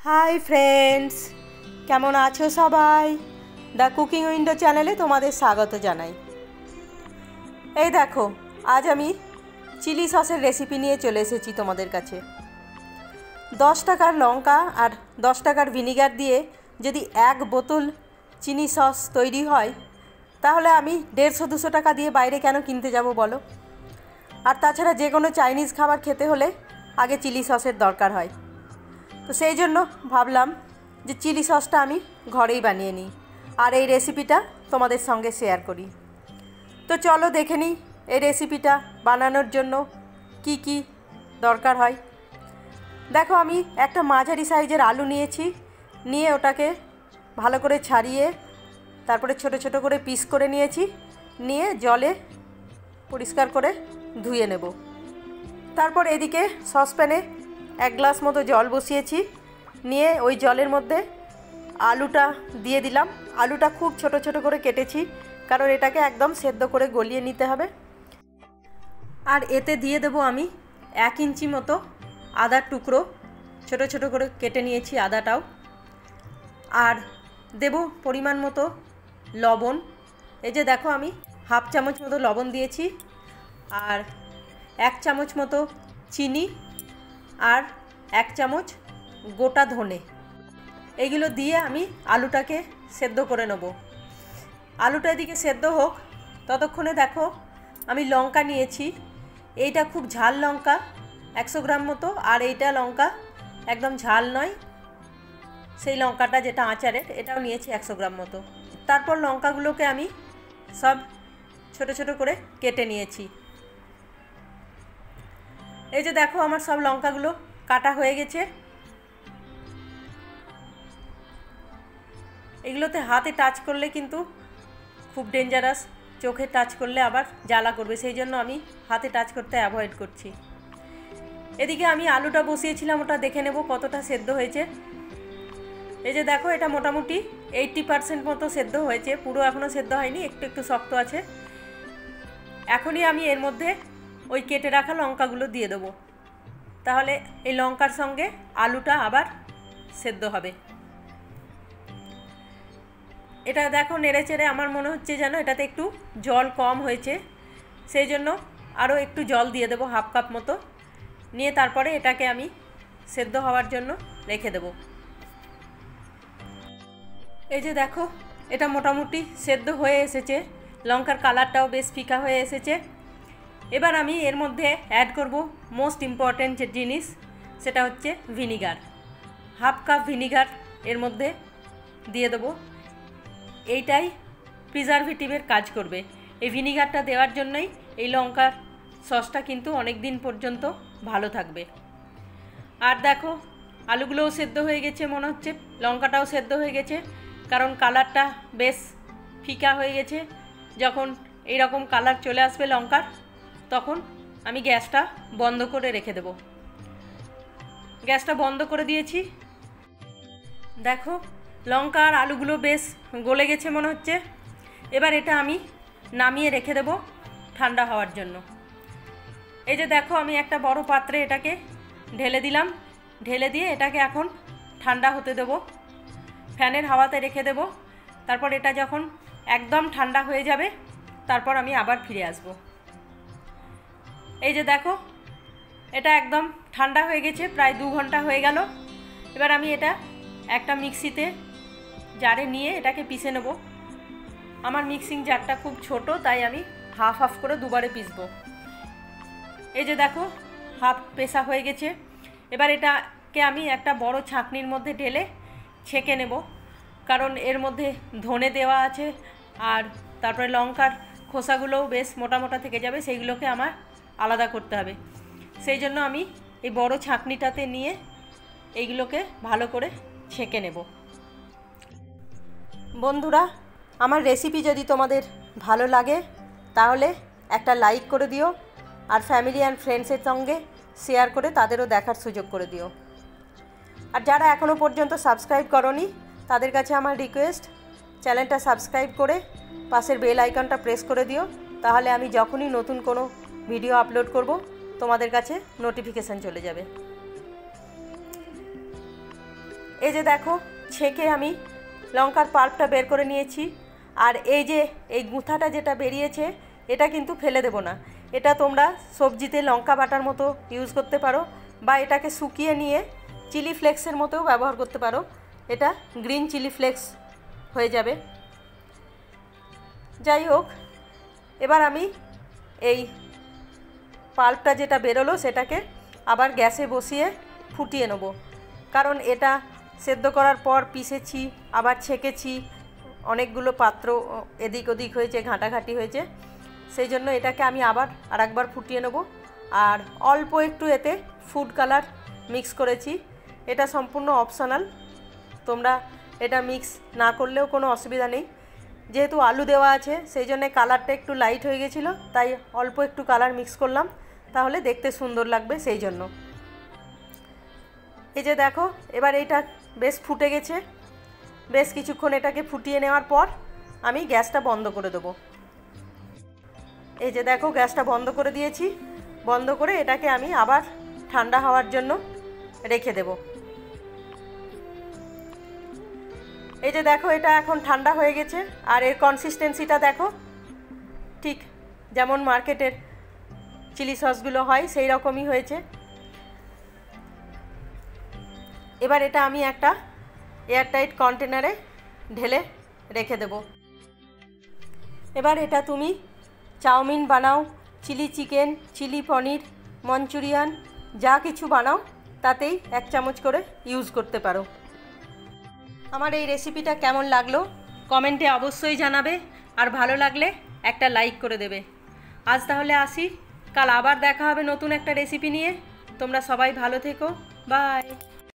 Hi friends केमन आछो सबाई the cooking window चैनेले तुम्हारे स्वागत जानाई। এই দেখো आज आमी चिली ससेर रेसिपि निये चले एसेछि तोमादेर काछे। 10 टाकार लंका और 10 टाकार विनिगार दिए यदि एक बोतल चिनी सस तैरी हय ताहले आमी 150-200 टाका दिए बाइरे केन किनते जाबो बोलो। और ताछाड़ा जे कोनो चाइनीज खाबार खेते होले आगे चिली ससेर दरकार हय। तो सेई जोन्नो भाबलाम जे चिली ससटा आमी घरेई बानिये निई और এই রেসিপিটা তোমাদের সঙ্গে শেয়ার করি। তো চলো দেখে নিই এই রেসিপিটা বানানোর জন্য কি কি দরকার হয়। দেখো আমি একটা মাঝারি সাইজের আলু নিয়েছি, নিয়ে ওটাকে ভালো করে ছাড়িয়ে তারপরে ছোট ছোট করে পিস করে নিয়েছি, নিয়ে জলে পরিষ্কার করে ধুয়ে নেব। তারপর এদিকে সসপ্যানে 1 গ্লাস মতো জল বসিয়েছি, নিয়ে ওই জলের মধ্যে আলুটা দিয়ে দিলাম। আলুটা খুব ছোট ছোট করে কেটেছি কারণ এটাকে একদম সেদ্ধ করে গলিয়ে নিতে হবে। আর এতে দিয়ে দেব আমি 1 ইঞ্চি মতো আদার টুকরো ছোট ছোট করে কেটে নিয়েছি আদাটাও। আর দেব পরিমাণ মতো লবণ। এই যে দেখো আমি হাফ চামচ মতো লবণ দিয়েছি, আর 1 চামচ মতো চিনি, আর 1 চামচ গোটা ধনে। এইগুলো দিয়ে আমি আলুটাকে সেদ্ধ করে নেব। আলুটা এদিকে সেদ্ধ হোক ততক্ষণে দেখো আমি লঙ্কা নিয়েছি। এইটা খুব ঝাল লঙ্কা 100 গ্রাম মতো, আর এইটা লঙ্কা একদম ঝাল নয়, সেই লঙ্কাটা যেটা আচারের এটাও নিয়েছি 100 গ্রাম মতো। তারপর লঙ্কাগুলোকে আমি সব ছোট ছোট করে কেটে নিয়েছি। এই যে দেখো আমার সব লঙ্কাগুলো কাটা হয়ে গেছে। এগুলোতে হাতে টাচ করলে কিন্তু খুব ডেঞ্জারাস, চোখে টাচ করলে আবার জ্বালা করবে, সেই জন্য আমি হাতে টাচ করতে অ্যাভয়েড করছি। এদিকে আমি আলুটা বসিয়েছিলাম, ওটা দেখে নেব কতটা সেদ্ধ হয়েছে। এই যে দেখো এটা মোটামুটি 80% মতো সেদ্ধ হয়েছে, পুরো এখনও সেদ্ধ হয়নি, একটু একটু শক্ত আছে। এখনই আমি এর মধ্যে ওই কেটে রাখা লঙ্কাগুলো দিয়ে দেবো, তাহলে এই লঙ্কার সঙ্গে আলুটা আবার সেদ্ধ হবে। এটা দেখো নেড়ে চেড়ে আমার মনে হচ্ছে যেন এটাতে একটু জল কম হয়েছে, সেই জন্য আরও একটু জল দিয়ে দেবো হাফ কাপ মতো, নিয়ে তারপরে এটাকে আমি সেদ্ধ হওয়ার জন্য রেখে দেব। এই যে দেখো এটা মোটামুটি সেদ্ধ হয়ে এসেছে, লঙ্কার কালারটাও বেশ ফিকা হয়ে এসেছে। এবার আমি এর মধ্যে অ্যাড করব মোস্ট ইম্পর্ট্যান্ট যে জিনিস, সেটা হচ্ছে ভিনিগার। হাফ কাপ ভিনিগার এর মধ্যে দিয়ে দেবো। এইটাই প্রিজারভেটিভের কাজ করবে। এই ভিনিগারটা দেওয়ার জন্যই এই লঙ্কার সসটা কিন্তু অনেক দিন পর্যন্ত ভালো থাকবে। আর দেখো আলুগুলোও সেদ্ধ হয়ে গেছে মনে হচ্ছে, লঙ্কাটাও সেদ্ধ হয়ে গেছে, কারণ কালারটা বেশ ফিকা হয়ে গেছে। যখন এই রকম কালার চলে আসবে লঙ্কার, তখন আমি গ্যাসটা বন্ধ করে রেখে দেব। গ্যাসটা বন্ধ করে দিয়েছি। দেখো লঙ্কা আর আলুগুলো বেশ গলে গেছে মনে হচ্ছে। এবার এটা আমি নামিয়ে রেখে দেব ঠান্ডা হওয়ার জন্য। এই যে দেখো আমি একটা বড় পাত্রে এটাকে ঢেলে দিলাম, ঢেলে দিয়ে এটাকে এখন ঠান্ডা হতে দেব, ফ্যানের হাওয়াতে রেখে দেব। তারপর এটা যখন একদম ঠান্ডা হয়ে যাবে তারপর আমি আবার ফিরে আসব। এই যে দেখো এটা একদম ঠান্ডা হয়ে গেছে, প্রায় 2 ঘন্টা হয়ে গেল। এবার আমি এটা একটা মিক্সিতে জারে নিয়ে এটাকে পিষে নেব। আমার মিক্সিং জারটা খুব ছোট, তাই আমি হাফ হাফ করে দুবারে পিষবো। এই যে দেখো হাফ পেশা হয়ে গেছে। এবার এটাকে আমি একটা বড় ছাঁকনির মধ্যে ঢেলে ছেঁকে নেব, কারণ এর মধ্যে ধনে দেওয়া আছে, আর তারপরে লঙ্কার খোসাগুলোও বেশ মোটা মোটা থেকে যাবে, সেইগুলোকে আমার আলাদা করতে হবে। সেই জন্য আমি এই বড় ছাঁকনিটাতে নিয়ে এইগুলোকে ভালো করে ছেঁকে নেব। বন্ধুরা আমার রেসিপি যদি তোমাদের ভালো লাগে তাহলে একটা লাইক করে দিও, আর ফ্যামিলি অ্যান্ড ফ্রেন্ডসের সঙ্গে শেয়ার করে তাদেরও দেখার সুযোগ করে দিও। আর যারা এখনও পর্যন্ত সাবস্ক্রাইব করোনি তাদের কাছে আমার রিকোয়েস্ট, চ্যানেলটা সাবস্ক্রাইব করে পাশের বেল আইকনটা প্রেস করে দিও, তাহলে আমি যখনই নতুন কোনো ভিডিও আপলোড করব তোমাদের কাছে নোটিফিকেশান চলে যাবে। এই যে দেখো ছেঁকে আমি লঙ্কার পাল্পটা বের করে নিয়েছি। আর এই যে এই গুঁথাটা যেটা বেরিয়েছে এটা কিন্তু ফেলে দেবো না। এটা তোমরা সবজিতে লঙ্কা বাটার মতো ইউজ করতে পারো, বা এটাকে শুকিয়ে নিয়ে চিলি ফ্লেক্সের মতোও ব্যবহার করতে পারো। এটা গ্রিন চিলি ফ্লেক্স হয়ে যাবে। যাই হোক, এবার আমি এই পাল্পটা যেটা বেরোলো সেটাকে আবার গ্যাসে বসিয়ে ফুটিয়ে নেব। কারণ এটা সেদ্ধ করার পর পিষেছি, আবার ছেঁকেছি, অনেকগুলো পাত্র এদিক ওদিক হয়েছে, ঘাঁটাঘাঁটি হয়েছে, সেই জন্য এটাকে আমি আবার আরেকবার ফুটিয়ে নেব। আর অল্প একটু এতে ফুড কালার মিক্স করেছি। এটা সম্পূর্ণ অপশনাল, তোমরা এটা মিক্স না করলেও কোনো অসুবিধা নেই। যেহেতু আলু দেওয়া আছে সেই জন্য কালারটা একটু লাইট হয়ে গেছিলো, তাই অল্প একটু কালার মিক্স করলাম, তাহলে দেখতে সুন্দর লাগবে সেই জন্য। এই যে দেখো এবার এইটা বেশ ফুটে গেছে। বেশ কিছুক্ষণ এটাকে ফুটিয়ে নেওয়ার পর আমি গ্যাসটা বন্ধ করে দেবো। এই যে দেখো গ্যাসটা বন্ধ করে দিয়েছি। বন্ধ করে এটাকে আমি আবার ঠান্ডা হওয়ার জন্য রেখে দেব। এই যে দেখো এটা এখন ঠান্ডা হয়ে গেছে, আর এর কনসিস্টেন্সিটা দেখো, ঠিক যেমন মার্কেটের চিলি সসগুলো হয় সেই রকমই হয়েছে। এবার এটা আমি একটা এয়ারটাইট কন্টেনারে ঢেলে রেখে দেব। এবার এটা তুমি চাউমিন বানাও, চিলি চিকেন, চিলি পনির, মঞ্চুরিয়ান, যা কিছু বানাও তাতেই 1 চামচ করে ইউজ করতে পারো। আমার এই রেসিপিটা কেমন লাগলো কমেন্টে অবশ্যই জানাবে, আর ভালো লাগলে একটা লাইক করে দেবে। আজ তাহলে আসি, কাল আবার দেখা হবে নতুন একটা রেসিপি নিয়ে। তোমরা সবাই ভালো থেকো, বাই।